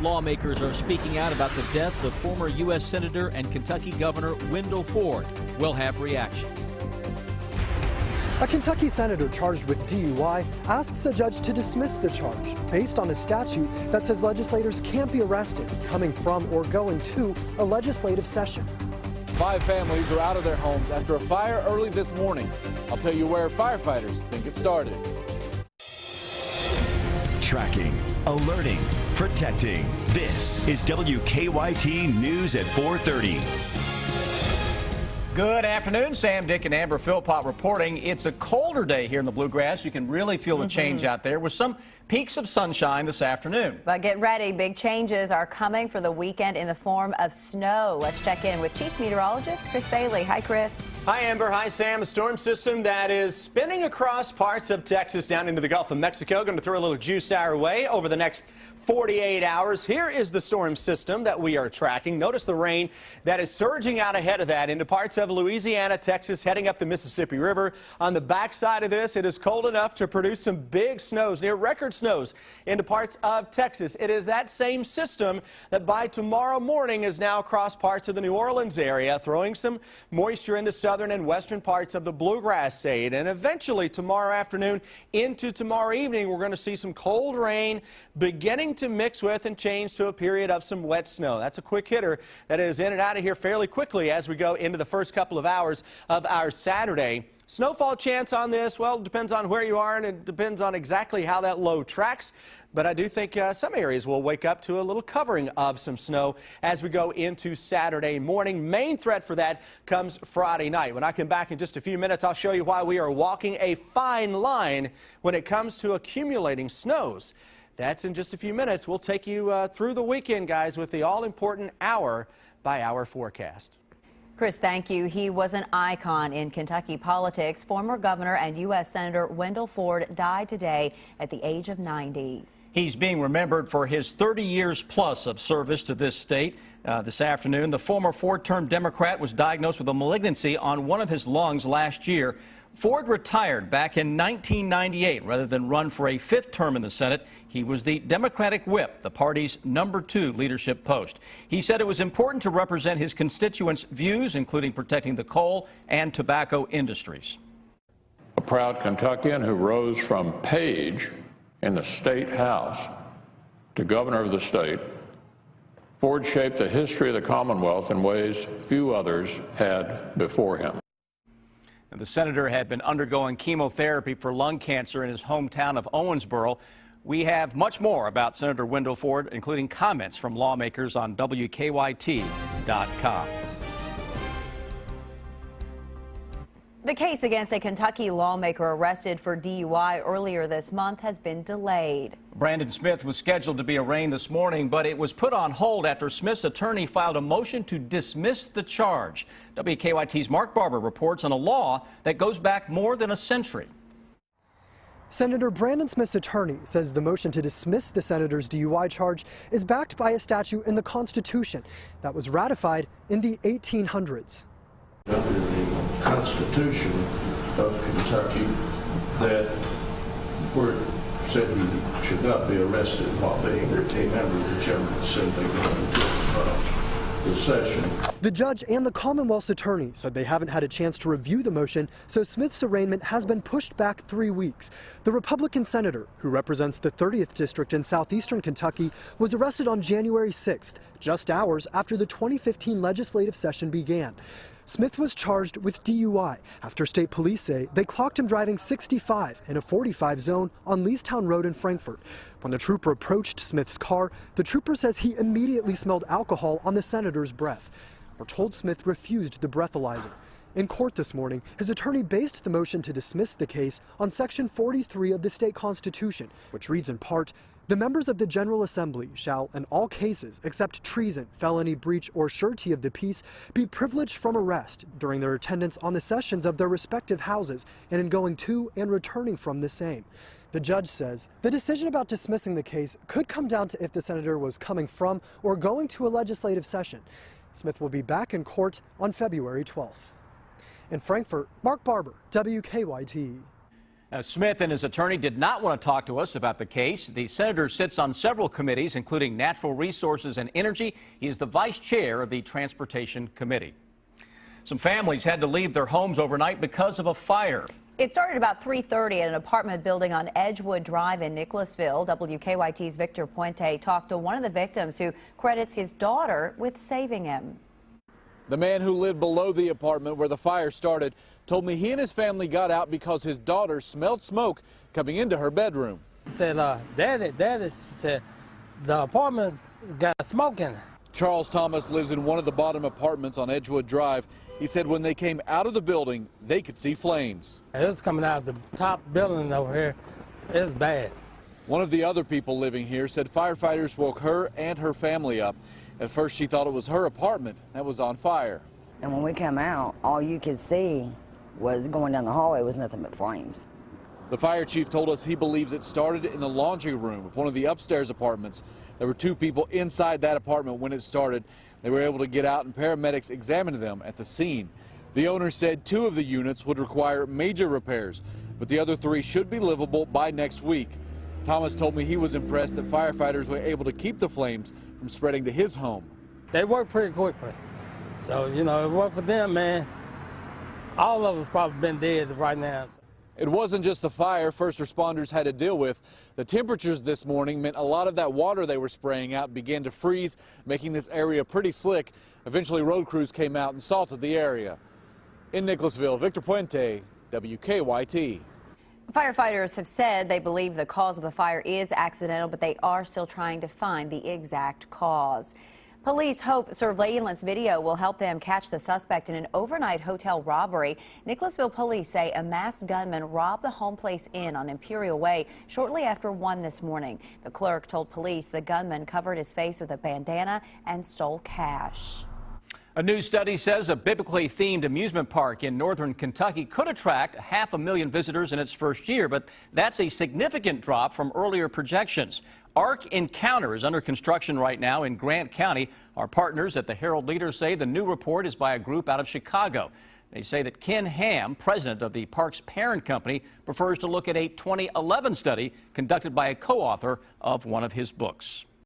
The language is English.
Lawmakers are speaking out about the death of former U.S. Senator and Kentucky Governor Wendell Ford. We'll have reaction. A Kentucky senator charged with DUI asks a judge to dismiss the charge based on a statute that says legislators can't be arrested coming from or going to a legislative session. 5 families are out of their homes after a fire early this morning. I'll tell you where firefighters think it started. Tracking, alerting, protecting. This is WKYT News at 4:30. Good afternoon. Sam, Dick, and Amber Philpott reporting. It's a colder day here in the Bluegrass. You can really feel the change out there with some peaks of sunshine this afternoon. But get ready. Big changes are coming for the weekend in the form of snow. Let's check in with Chief Meteorologist Chris Bailey. Hi, Chris. Hi, Amber. Hi, Sam. A storm system that is spinning across parts of Texas down into the Gulf of Mexico. Going to throw a little juice our way over the next 48 hours. Here is the storm system that we are tracking. Notice the rain that is surging out ahead of that into parts of Louisiana, Texas, heading up the Mississippi River. On the backside of this, it is cold enough to produce some big snows, near record snows, into parts of Texas. It is that same system that by tomorrow morning is now across parts of the New Orleans area, throwing some moisture into southern and western parts of the Bluegrass State. And eventually tomorrow afternoon into tomorrow evening, we're going to see some cold rain beginning to mix with and change to a period of some wet snow. That's a quick hitter that is in and out of here fairly quickly as we go into the first couple of hours of our Saturday. Snowfall chance on this, well, it depends on where you are and it depends on exactly how that low tracks. But I do think some areas will wake up to a little covering of some snow as we go into Saturday morning. Main threat for that comes Friday night. When I come back in just a few minutes, I'll show you why we are walking a fine line when it comes to accumulating snows. That's in just a few minutes. We'll take you through the weekend, guys, with the all-important hour-by-hour forecast. Chris, thank you. He was an icon in Kentucky politics. Former Governor and U.S. Senator Wendell Ford died today at the age of 90. He's being remembered for his 30 years plus of service to this state. This afternoon, the former 4-term Democrat was diagnosed with a malignancy on one of his lungs last year. Ford retired back in 1998 rather than run for a 5th term in the Senate. He was the Democratic whip, the party's #2 leadership post. He said it was important to represent his constituents' views, including protecting the coal and tobacco industries. A proud Kentuckian who rose from page in the state house to governor of the state, Ford shaped the history of the Commonwealth in ways few others had before him. The senator had been undergoing chemotherapy for lung cancer in his hometown of Owensboro. We have much more about Senator Wendell Ford, including comments from lawmakers on WKYT.com. The case against a Kentucky lawmaker arrested for DUI earlier this month has been delayed. Brandon Smith was scheduled to be arraigned this morning, but it was put on hold after Smith's attorney filed a motion to dismiss the charge. WKYT's Mark Barber reports on a law that goes back more than a century. Senator Brandon Smith's attorney says the motion to dismiss the senator's DUI charge is backed by a statute in the Constitution that was ratified in the 1800s. Under the Constitution of Kentucky, that where it said he should not be arrested while being a member of the General Assembly going to the session. The judge and the Commonwealth's attorney said they haven't had a chance to review the motion, so Smith's arraignment has been pushed back 3 weeks. The Republican senator, who represents the 30th district in southeastern Kentucky, was arrested on January 6th, just hours after the 2015 legislative session began. Smith was charged with DUI after state police say they clocked him driving 65 in a 45 zone on Leestown Road in Frankfort. When the trooper approached Smith's car, the trooper says he immediately smelled alcohol on the senator's breath. We're told Smith refused the breathalyzer. In court this morning, his attorney based the motion to dismiss the case on Section 43 of the state constitution, which reads in part, "The members of the General Assembly shall, in all cases except treason, felony, breach, or surety of the peace, be privileged from arrest during their attendance on the sessions of their respective houses and in going to and returning from the same." The judge says the decision about dismissing the case could come down to if the senator was coming from or going to a legislative session. Smith will be back in court on February 12th. In Frankfort, Mark Barber, WKYT. Smith and his attorney did not want to talk to us about the case. The senator sits on several committees, including Natural Resources and Energy. He is the vice chair of the Transportation Committee. Some families had to leave their homes overnight because of a fire. It started about 3:30 at an apartment building on Edgewood Drive in Nicholasville. WKYT's Victor Puente talked to one of the victims who credits his daughter with saving him. The man who lived below the apartment where the fire started told me he and his family got out because his daughter smelled smoke coming into her bedroom. She said, Daddy, she said, the apartment got smoke in it. Charles Thomas lives in one of the bottom apartments on Edgewood Drive. He said when they came out of the building, they could see flames. It was coming out of the top building over here. It was bad. One of the other people living here said firefighters woke her and her family up. At first, she thought it was her apartment that was on fire. And when we came out, all you could see was going down the hallway was nothing but flames. The fire chief told us he believes it started in the laundry room of one of the upstairs apartments. There were 2 people inside that apartment when it started. They were able to get out and paramedics examined them at the scene. The owner said 2 of the units would require major repairs, but the other 3 should be livable by next week. Thomas told me he was impressed that firefighters were able to keep the flames from spreading to his home. They worked pretty quickly. So, you know, if it weren't for them, man, all of us probably been dead right now. It wasn't just the fire first responders had to deal with. The temperatures this morning meant a lot of that water they were spraying out began to freeze, making this area pretty slick. Eventually, road crews came out and salted the area. In Nicholasville, Victor Puente, WKYT. Firefighters have said they believe the cause of the fire is accidental, but they are still trying to find the exact cause. Police hope surveillance video will help them catch the suspect in an overnight hotel robbery. Nicholasville police say a masked gunman robbed the Home Place Inn on Imperial Way shortly after 1 this morning. The clerk told police the gunman covered his face with a bandana and stole cash. A new study says a biblically themed amusement park in northern Kentucky could attract 500,000 visitors in its first year, but that's a significant drop from earlier projections. Ark Encounter is under construction right now in Grant County. Our partners at the Herald Leader say the new report is by a group out of Chicago. They say that Ken Ham, president of the park's parent company, prefers to look at a 2011 study conducted by a co-author of one of his books.